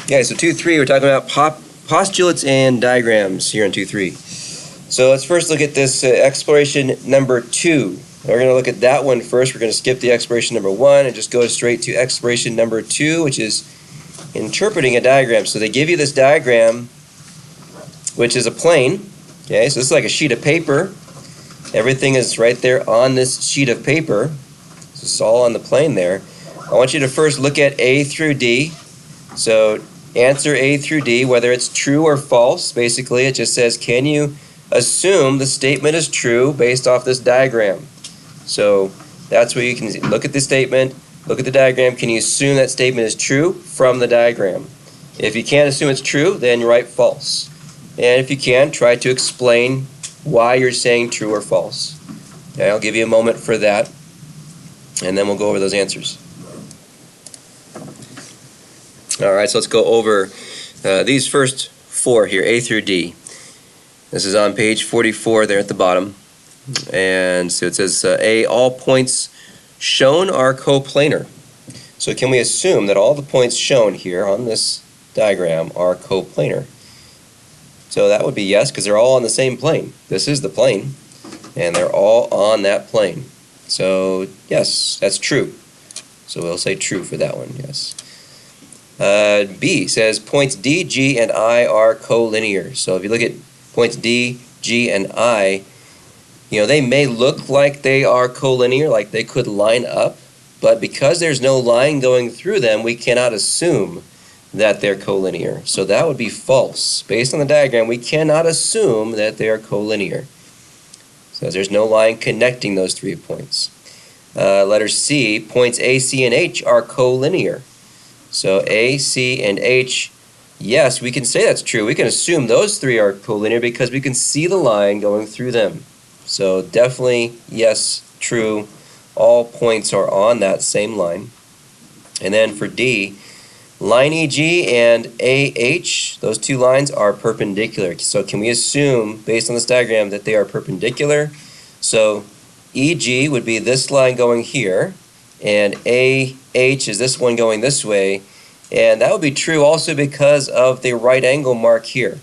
Yeah, so 2.3, we're talking about postulates and diagrams here in 2.3. So let's first look at this exploration number 2. We're going to look at that one first. We're going to skip the exploration number 1 and just go straight to exploration number 2, which is interpreting a diagram. So they give you this diagram, which is a plane. Okay, so this is like a sheet of paper. Everything is right there on this sheet of paper. This is all on the plane there. I want you to first look at A through D. So answer A through D, whether it's true or false. Basically, it just says, can you assume the statement is true based off this diagram? So that's where you can look at the statement, look at the diagram. Can you assume that statement is true from the diagram? If you can't assume it's true, then you write false. And if you can, try to explain why you're saying true or false. Okay, I'll give you a moment for that, and then we'll go over those answers. All right, so let's go over these first 4 here, A through D. This is on page 44 there at the bottom. And so it says, A, all points shown are coplanar. So can we assume that all the points shown here on this diagram are coplanar? So that would be yes, because they're all on the same plane. This is the plane, and they're all on that plane. So yes, that's true. So we'll say true for that one, yes. B says points D, G, and I are collinear. So if you look at points D, G, and I, you know, they may look like they are collinear, like they could line up, but because there's no line going through them, we cannot assume that they're collinear. So that would be false. Based on the diagram, we cannot assume that they are collinear. So there's no line connecting those 3 points. Letter C, points A, C, and H are collinear. So A, C, and H, yes, we can say that's true. We can assume those 3 are collinear because we can see the line going through them. So definitely, yes, true. All points are on that same line. And then for D, line EG and AH, those 2 lines are perpendicular. So can we assume, based on this diagram, that they are perpendicular? So EG would be this line going here, and AH is this one going this way. And that would be true also because of the right angle mark here.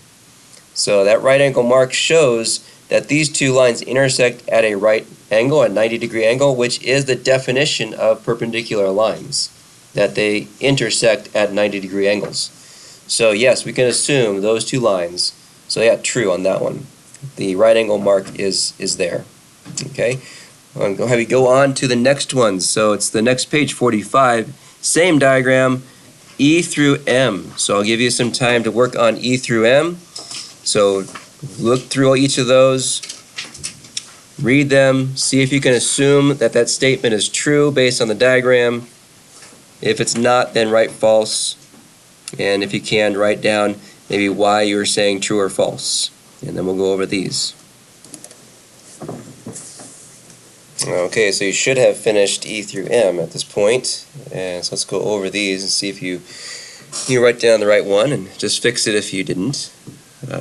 So that right angle mark shows that these 2 lines intersect at a right angle, a 90-degree angle, which is the definition of perpendicular lines, that they intersect at 90-degree angles. So yes, we can assume those 2 lines. So yeah, true on that one. The right angle mark is there. Okay, I'm going to have you go on to the next one. So it's the next page, 45. Same diagram, E through M. So I'll give you some time to work on E through M. So look through each of those, read them, see if you can assume that that statement is true based on the diagram. If it's not, then write false. And if you can, write down maybe why you're saying true or false. And then we'll go over these. Okay, so you should have finished E through M at this point. And so let's go over these and see if you write down the right one, and just fix it if you didn't.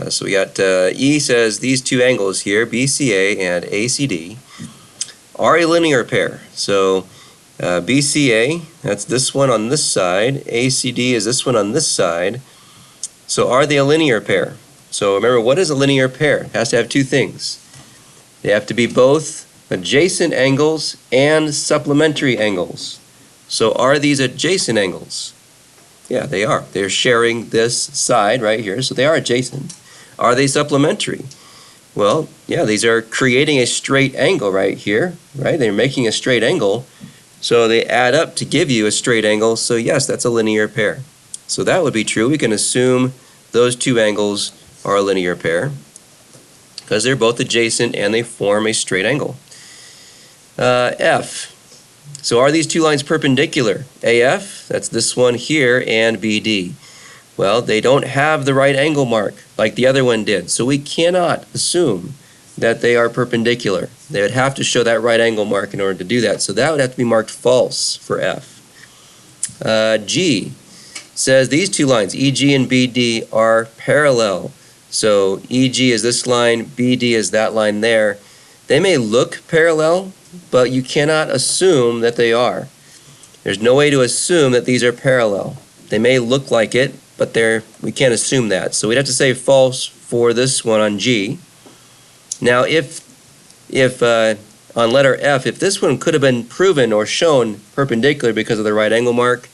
So we got E says these 2 angles here, BCA and ACD, are a linear pair. So BCA, that's this one on this side. ACD is this one on this side. So are they a linear pair? So remember, what is a linear pair? It has to have 2 things. They have to be both adjacent angles and supplementary angles. So are these adjacent angles? Yeah, they are. They're sharing this side right here, so they are adjacent. Are they supplementary? Well, yeah, these are creating a straight angle right here, right? They're making a straight angle, so they add up to give you a straight angle, so yes, that's a linear pair. So that would be true. We can assume those 2 angles are a linear pair because they're both adjacent and they form a straight angle. F. So are these 2 lines perpendicular? AF, that's this one here, and BD. Well, they don't have the right angle mark like the other one did, so we cannot assume that they are perpendicular. They would have to show that right angle mark in order to do that, so that would have to be marked false for F. G says these 2 lines, EG and BD, are parallel. So EG is this line, BD is that line there. They may look parallel, but you cannot assume that they are. There's no way to assume that these are parallel. They may look like it, but we can't assume that. So we'd have to say false for this one on G. Now if on letter F, if this one could have been proven or shown perpendicular because of the right angle mark,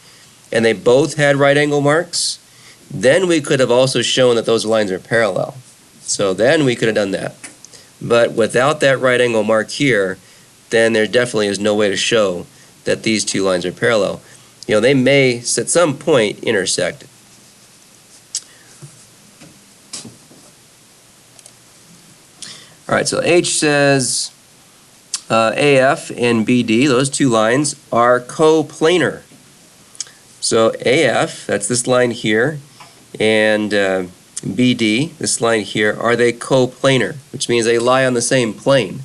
and they both had right angle marks, then we could have also shown that those lines are parallel. So then we could have done that. But without that right angle mark here, then there definitely is no way to show that these two lines are parallel. You know, they may at some point intersect. All right, so H says AF and BD, those two lines, are coplanar. So AF, that's this line here, and BD, this line here, are they coplanar, which means they lie on the same plane.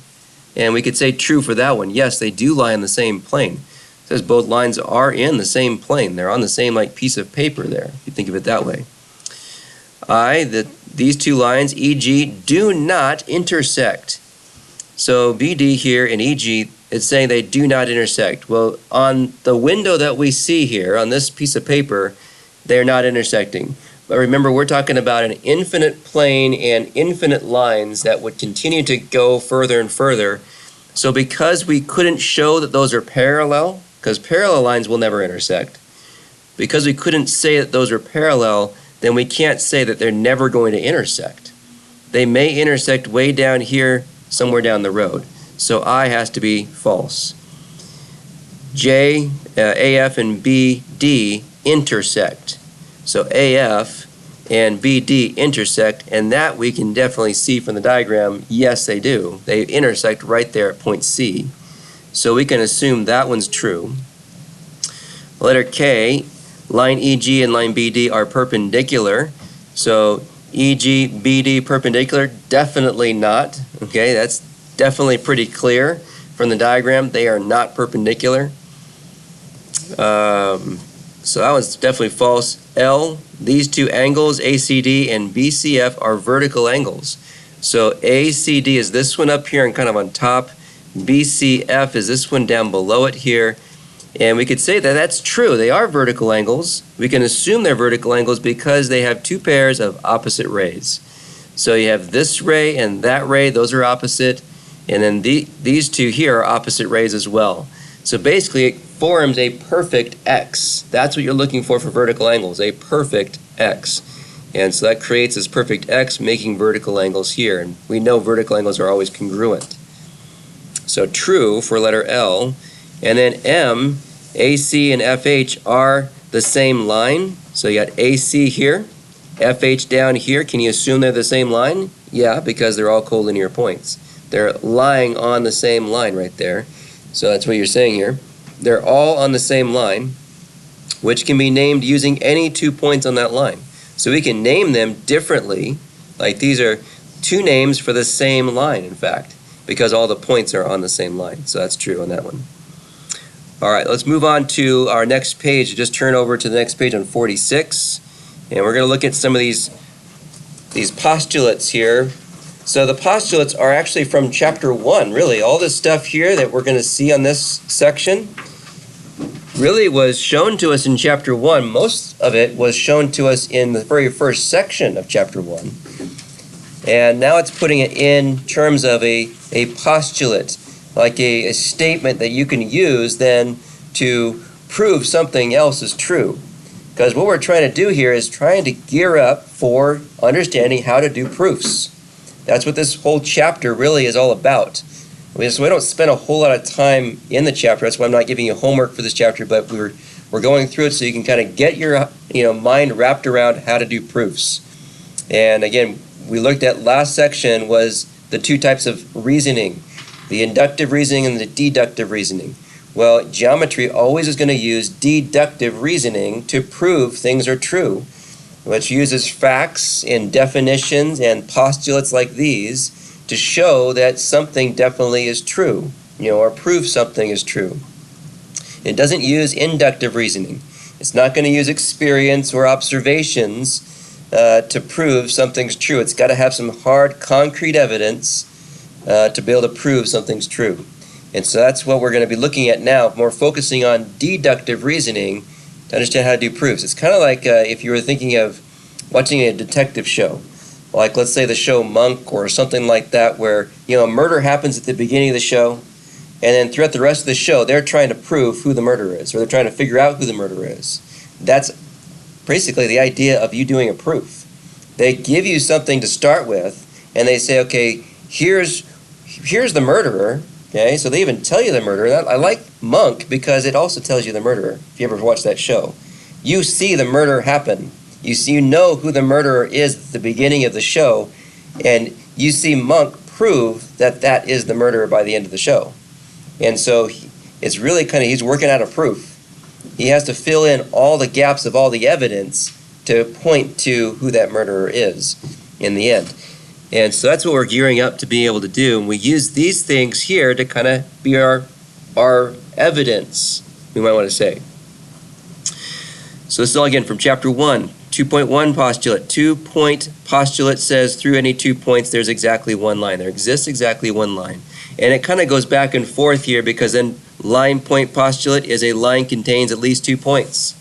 And we could say true for that one. Yes, they do lie on the same plane. It says both lines are in the same plane. They're on the same piece of paper there, if you think of it that way. These two lines, EG, do not intersect. So BD here and EG, it's saying they do not intersect. Well, on the window that we see here, on this piece of paper, they're not intersecting. But remember, we're talking about an infinite plane and infinite lines that would continue to go further and further. So because we couldn't show that those are parallel, because parallel lines will never intersect, because we couldn't say that those are parallel, then we can't say that they're never going to intersect. They may intersect way down here, somewhere down the road. So I has to be false. J, AF and BD intersect. So AF and BD intersect, and that we can definitely see from the diagram. Yes, they do. They intersect right there at point C. So we can assume that one's true. Letter K, line EG and line BD are perpendicular. So EG, BD perpendicular, definitely not. Okay, that's definitely pretty clear from the diagram. They are not perpendicular. So that was definitely false. L, these two angles, ACD and BCF, are vertical angles. So ACD is this one up here and kind of on top. BCF is this one down below it here. And we could say that that's true. They are vertical angles. We can assume they're vertical angles because they have two pairs of opposite rays. So you have this ray and that ray, those are opposite. And then these two here are opposite rays as well. So basically it forms a perfect X. That's what you're looking for vertical angles, a perfect X. And so that creates this perfect X, making vertical angles here. And we know vertical angles are always congruent. So true for letter L. And then M, AC and FH are the same line. So you got AC here, FH down here. Can you assume they're the same line? Yeah, because they're all collinear points. They're lying on the same line right there. So that's what you're saying here. They're all on the same line, which can be named using any 2 points on that line. So we can name them differently, like these are two names for the same line, in fact, because all the points are on the same line. So that's true on that one. All right, let's move on to our next page. Just turn over to the next page on 46, and we're going to look at some of these postulates here. So the postulates are actually from chapter 1, really. All this stuff here that we're going to see on this section really was shown to us in chapter 1. Most of it was shown to us in the very first section of chapter 1. And now it's putting it in terms of a postulate, like a statement that you can use then to prove something else is true. Because what we're trying to do here is trying to gear up for understanding how to do proofs. That's what this whole chapter really is all about. We don't spend a whole lot of time in the chapter. That's why I'm not giving you homework for this chapter, but we're going through it so you can kind of get your mind wrapped around how to do proofs. And again, we looked at last section was the two types of reasoning, the inductive reasoning and the deductive reasoning. Well, geometry always is going to use deductive reasoning to prove things are true, which uses facts and definitions and postulates like these to show that something definitely is true, or prove something is true. It doesn't use inductive reasoning. It's not going to use experience or observations to prove something's true. It's got to have some hard, concrete evidence to be able to prove something's true. And so that's what we're going to be looking at now, more focusing on deductive reasoning to understand how to do proofs. It's kind of like if you were thinking of watching a detective show, like let's say the show Monk or something like that, where a murder happens at the beginning of the show, and then throughout the rest of the show they're trying to prove who the murderer is, or they're trying to figure out who the murderer is. That's basically the idea of you doing a proof. They give you something to start with, and they say, okay, here's the murderer. Okay, so they even tell you the murderer. I like Monk because it also tells you the murderer. If you ever watch that show, you see the murder happen. You know who the murderer is at the beginning of the show, and you see Monk prove that that is the murderer by the end of the show. And so it's really he's working out a proof. He has to fill in all the gaps of all the evidence to point to who that murderer is in the end. And so that's what we're gearing up to be able to do. And we use these things here to kind of be our evidence, we might want to say. So this is all again from chapter 1, 2.1 postulate. 2-point postulate says through any 2 points there's exactly one line. There exists exactly one line. And it kind of goes back and forth here, because then line point postulate is a line contains at least 2 points.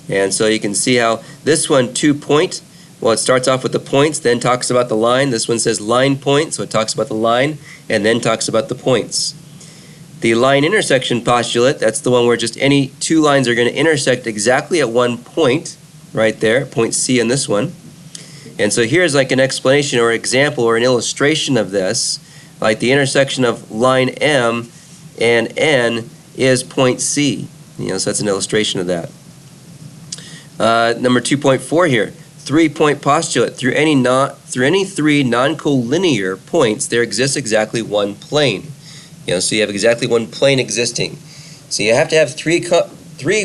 And so you can see how this one, 2-point, well, it starts off with the points, then talks about the line. This one says line point, so it talks about the line, and then talks about the points. The line intersection postulate, that's the one where just any 2 lines are going to intersect exactly at one point, right there, point C in this one. And so here's like an explanation or example or an illustration of this, like the intersection of line M and N is point C. So that's an illustration of that. Number 2.4 here. 3-point postulate. Through any 3 non-collinear points, there exists exactly one plane. So you have exactly one plane existing. So you have to have 3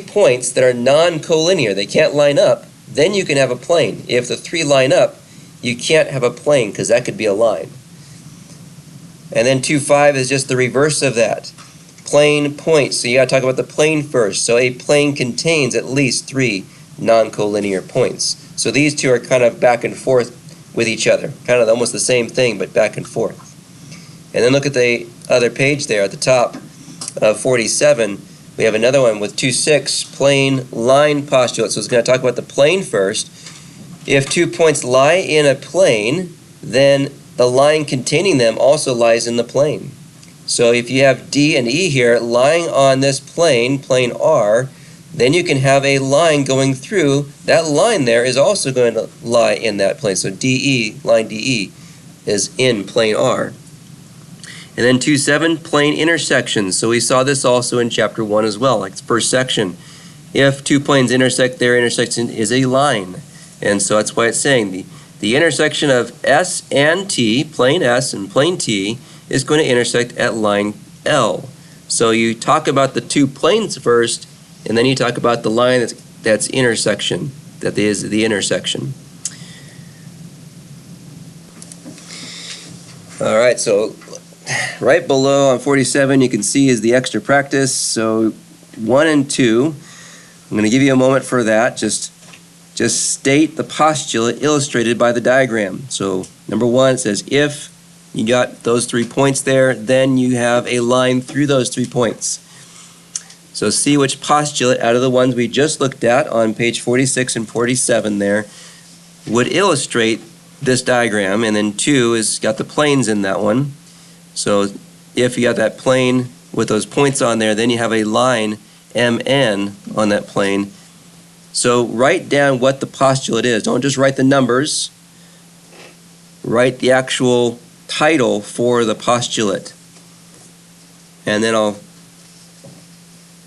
points that are non-collinear. They can't line up. Then you can have a plane. If the 3 line up, you can't have a plane, because that could be a line. And then 2.5 is just the reverse of that. Plane points. So you got to talk about the plane first. So a plane contains at least 3 non-collinear points. So these two are kind of back and forth with each other, kind of almost the same thing, but back and forth. And then look at the other page there at the top of 47. We have another one with 2.6, plane line postulate. So it's going to talk about the plane first. If 2 points lie in a plane, then the line containing them also lies in the plane. So if you have D and E here lying on this plane, plane R, then you can have a line going through. That line there is also going to lie in that plane. So DE, line DE, is in plane R. And then 2.7, plane intersections. So we saw this also in chapter 1 as well, like the first section. If 2 planes intersect, their intersection is a line. And so that's why it's saying the intersection of S and T, plane S and plane T, is going to intersect at line L. So you talk about the 2 planes first, and then you talk about the line that's intersection, that is the intersection. All right, so right below on 47 you can see is the extra practice. So 1 and 2, I'm going to give you a moment for that. Just state the postulate illustrated by the diagram. So number 1 says if you got those 3 points there, then you have a line through those 3 points. So see which postulate out of the ones we just looked at on page 46 and 47 there would illustrate this diagram. And then 2 is got the planes in that one. So if you got that plane with those points on there, then you have a line MN on that plane. So write down what the postulate is. Don't just write the numbers. Write the actual title for the postulate. And then I'll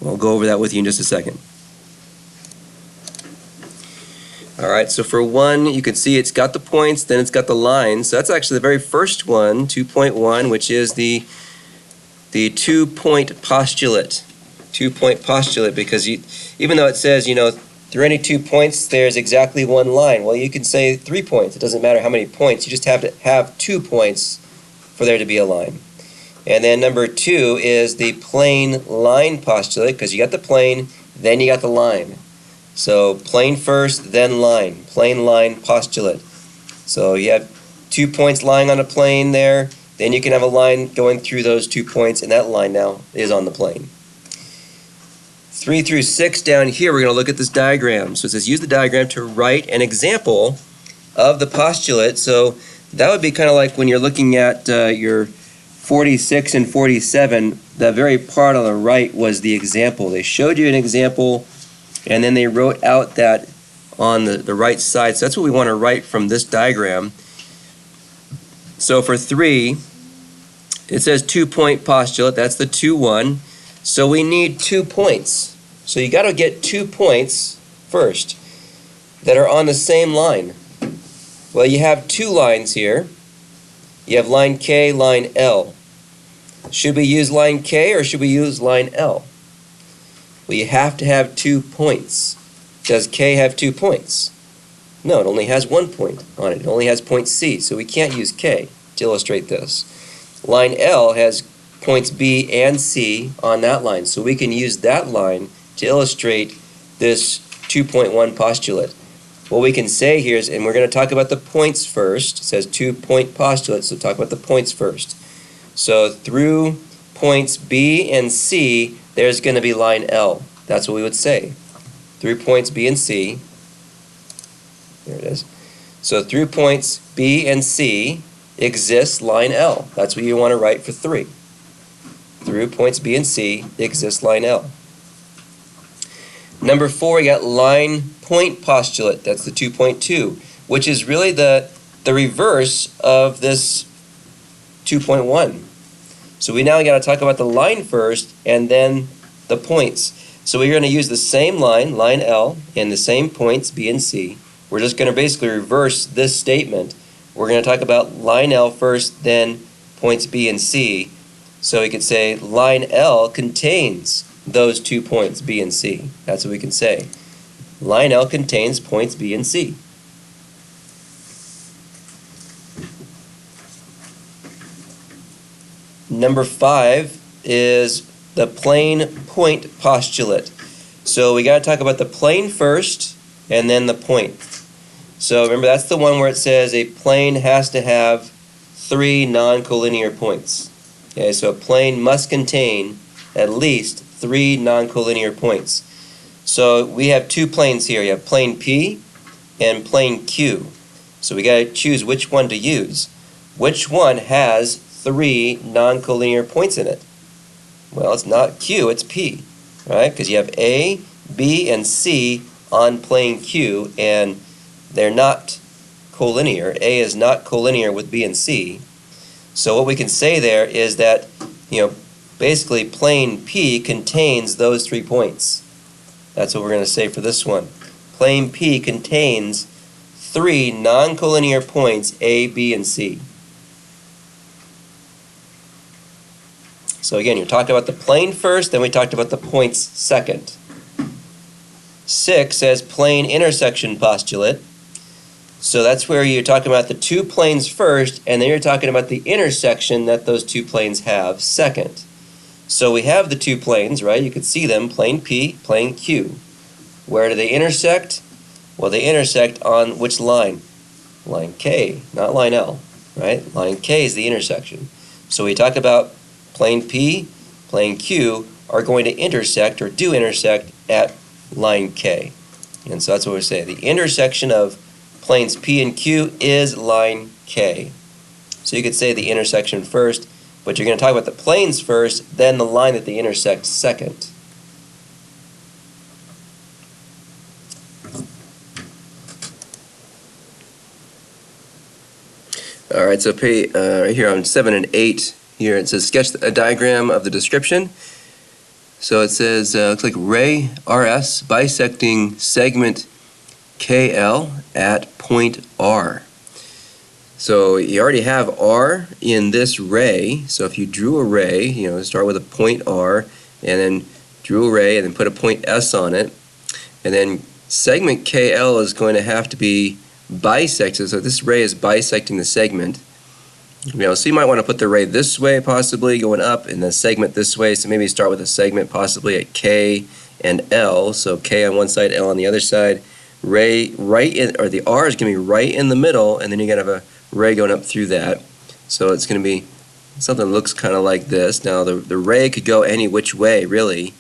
go over that with you in just a second. All right, so for 1, you can see it's got the points, then it's got the lines. So that's actually the very first one, 2.1, which is the 2-point postulate. 2-point postulate, because even though it says, through any 2 points, there's exactly one line. Well, you can say 3 points. It doesn't matter how many points. You just have to have 2 points for there to be a line. And then number 2 is the plane line postulate, because you got the plane, then you got the line. So plane first, then line. Plane line postulate. So you have 2 points lying on a plane there, then you can have a line going through those 2 points, and that line now is on the plane. 3 through 6 down here, we're going to look at this diagram. So it says use the diagram to write an example of the postulate. So that would be kind of like when you're looking at your 46 and 47, the very part on the right was the example. They showed you an example, and then they wrote out that on the right side. So that's what we want to write from this diagram. So for 3, it says 2-point postulate. That's the 2, 1. So we need 2 points. So you got to get 2 points first that are on the same line. Well, you have 2 lines here. You have line K, line L. Should we use line K or should we use line L? Well, you have to have 2 points. Does K have 2 points? No, it only has 1 point on it. It only has point C, so we can't use K to illustrate this. Line L has points B and C on that line, so we can use that line to illustrate this 2.1 postulate. What we can say here is, and we're going to talk about the points first. It says 2-point postulate, so talk about the points first. So through points B and C, there's going to be line L. That's what we would say. Through points B and C, there it is. So through points B and C exists line L. That's what you want to write for 3. Through points B and C exists line L. Number 4, we got line point postulate. That's the 2.2, which is really the reverse of this 2.1. So we now got to talk about the line first and then the points. So we're going to use the same line, line L, and the same points, B and C. We're just going to basically reverse this statement. We're going to talk about line L first, then points B and C. So we could say line L contains those 2 points, B and C. That's what we can say. Line L contains points B and C. Number 5 is the plane point postulate. So we got to talk about the plane first and then the point. So remember, that's the one where it says a plane has to have 3 non-collinear points. Okay, so a plane must contain at least 3 non-collinear points. So we have 2 planes here. You have plane P and plane Q. So we got to choose which one to use. Which one has 3 non-collinear points in it? Well, it's not Q, it's P, right? Because you have A, B, and C on plane Q, and they're not collinear. A is not collinear with B and C. So what we can say there is that, basically plane P contains those 3 points. That's what we're going to say for this one. Plane P contains 3 non-collinear points, A, B, and C. So again, you're talking about the plane first, then we talked about the points second. 6 says plane intersection postulate. So that's where you're talking about the 2 planes first, and then you're talking about the intersection that those 2 planes have second. So we have the 2 planes, right? You can see them, plane P, plane Q. Where do they intersect? Well, they intersect on which line? Line K, not line L, right? Line K is the intersection. So we talk about plane P, plane Q are going to intersect or do intersect at line K. And so that's what we say. The intersection of planes P and Q is line K. So you could say the intersection first, but you're going to talk about the planes first, then the line that they intersect second. All right, so right here on 7 and 8, here it says sketch a diagram of the description. So it says, looks like ray RS bisecting segment KL at point R. So you already have R in this ray. So if you drew a ray, start with a point R and then drew a ray and then put a point S on it. And then segment KL is going to have to be bisected. So this ray is bisecting the segment. So you might want to put the ray this way, possibly going up, and the segment this way. So maybe start with a segment possibly at K and L. So K on one side, L on the other side. Ray right in, or the R is going to be right in the middle, and then you're going to have a ray going up through that. So it's going to be something that looks kind of like this. Now the ray could go any which way really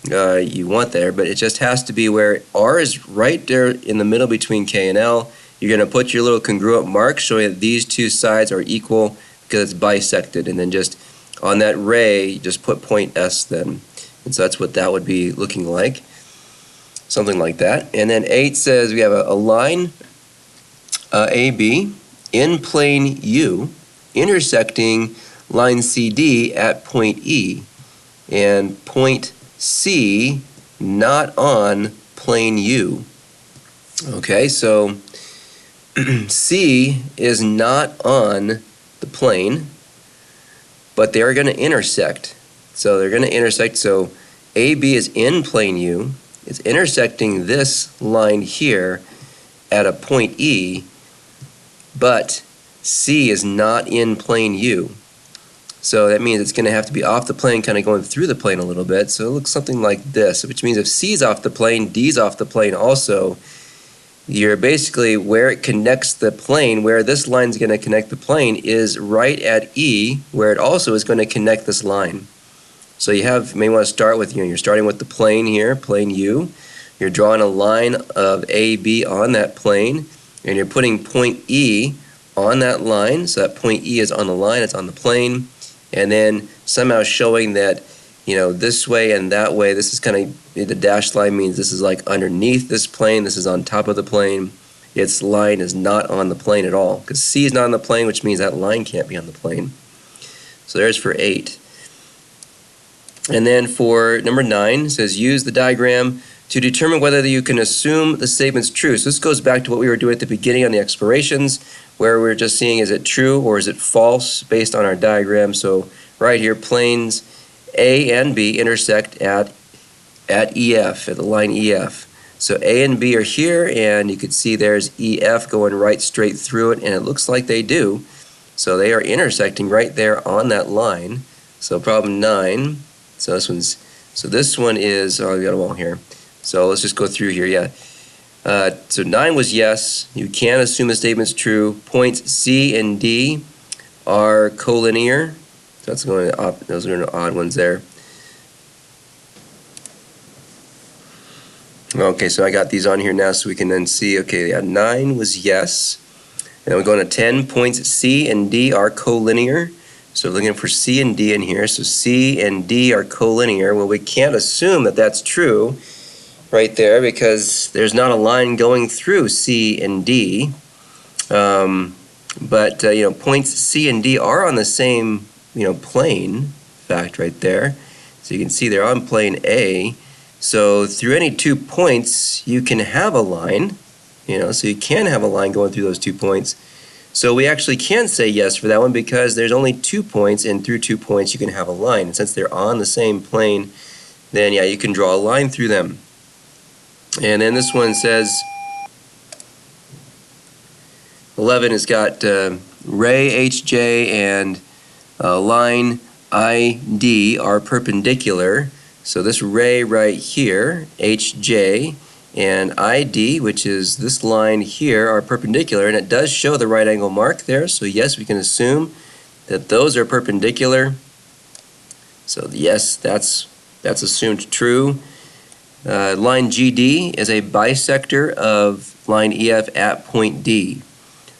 you want there, but it just has to be where R is right there in the middle between K and L. You're going to put your little congruent mark showing that these two sides are equal because it's bisected, and then just on that ray just put point S then. And so that's what that would be looking like. Something like that. And then 8 says we have a line AB in plane U intersecting line CD at point E, and point C not on plane U. Okay, so C is not on the plane, but they are going to intersect. So they're going to intersect. So AB is in plane U. It's intersecting this line here at a point E, but C is not in plane U. So that means it's going to have to be off the plane, kind of going through the plane a little bit. So it looks something like this, which means if C's off the plane, D's off the plane also. You're basically where it connects the plane, where this line is going to connect the plane is right at E, where it also is going to connect this line. So you may want to start with, you're starting with the plane here, plane U. You're drawing a line of AB on that plane, and you're putting point E on that line. So that point E is on the line, it's on the plane, and then somehow showing that, this way and that way. This is kind of, the dashed line means this is like underneath this plane, this is on top of the plane. Its line is not on the plane at all, because C is not on the plane, which means that line can't be on the plane. So there's for 8. And then for number 9, it says use the diagram to determine whether you can assume the statement's true. So this goes back to what we were doing at the beginning on the explorations, where we're just seeing is it true or is it false based on our diagram. So right here, planes A and B intersect at EF, at the line EF. So A and B are here, and you could see there's EF going right straight through it, and it looks like they do. So they are intersecting right there on that line. So problem 9. So this one is, oh, I got them all here. So let's just go through here, yeah. So 9 was yes, you can assume the statement's true. Points C and D are collinear. So that's going to, those are the odd ones there. Okay, so I got these on here now so we can then see, okay, yeah, 9 was yes. And then we're going to 10, points C and D are collinear. So we're looking for C and D in here. So C and D are collinear. Well, we can't assume that that's true right there because there's not a line going through C and D. But points C and D are on the same, plane, in fact, right there. So you can see they're on plane A. So through any 2 points, you can have a line, so you can have a line going through those 2 points. So we actually can say yes for that one because there's only 2 points, and through 2 points you can have a line. And since they're on the same plane, then yeah, you can draw a line through them. And then this one says 11 has got ray HJ and line ID are perpendicular. So this ray right here, HJ, and ID, which is this line here, are perpendicular, and it does show the right angle mark there. So yes, we can assume that those are perpendicular. So yes, that's assumed true. Line GD is a bisector of line EF at point D.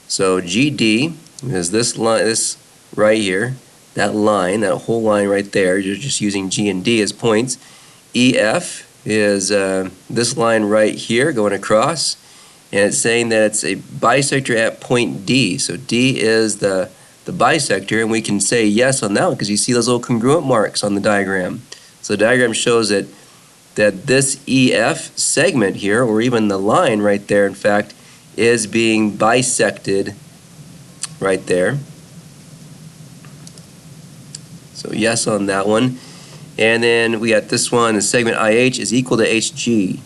So GD is this line, this right here, that line, that whole line right there. You're just using G and D as points. EF is this line right here going across, and it's saying that it's a bisector at point D. So D is the bisector, and we can say yes on that one because you see those little congruent marks on the diagram. So the diagram shows that this EF segment here, or even the line right there, in fact, is being bisected right there. So yes on that one. And then we got this one, the segment IH is equal to HG.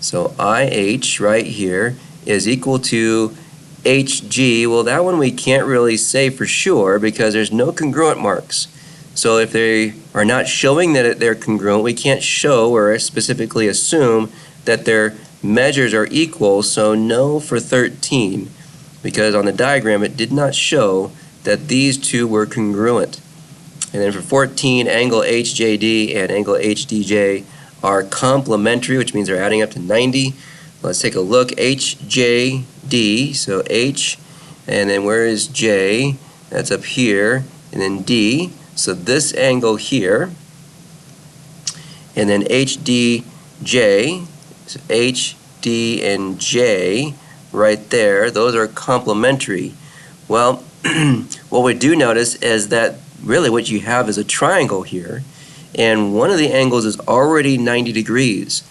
So IH right here is equal to HG. Well, that one we can't really say for sure because there's no congruent marks. So if they are not showing that they're congruent, we can't show or specifically assume that their measures are equal. So no for 13, because on the diagram it did not show that these two were congruent. And then for 14, angle HJD and angle HDJ are complementary, which means they're adding up to 90. Let's take a look. HJD, so H, and then where is J? That's up here, and then D. So this angle here, and then HDJ, so H, D, and J right there, those are complementary. Well, what we do notice is that really what you have is a triangle here, and one of the angles is already 90 degrees.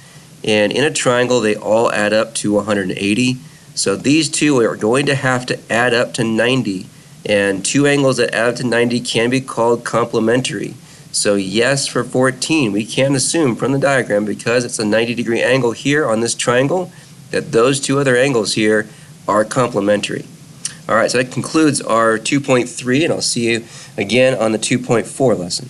And in a triangle, they all add up to 180. So these two are going to have to add up to 90. And two angles that add up to 90 can be called complementary. So yes, for 14, we can assume from the diagram, because it's a 90-degree angle here on this triangle, that those two other angles here are complementary. All right, so that concludes our 2.3, and I'll see you again on the 2.4 lesson.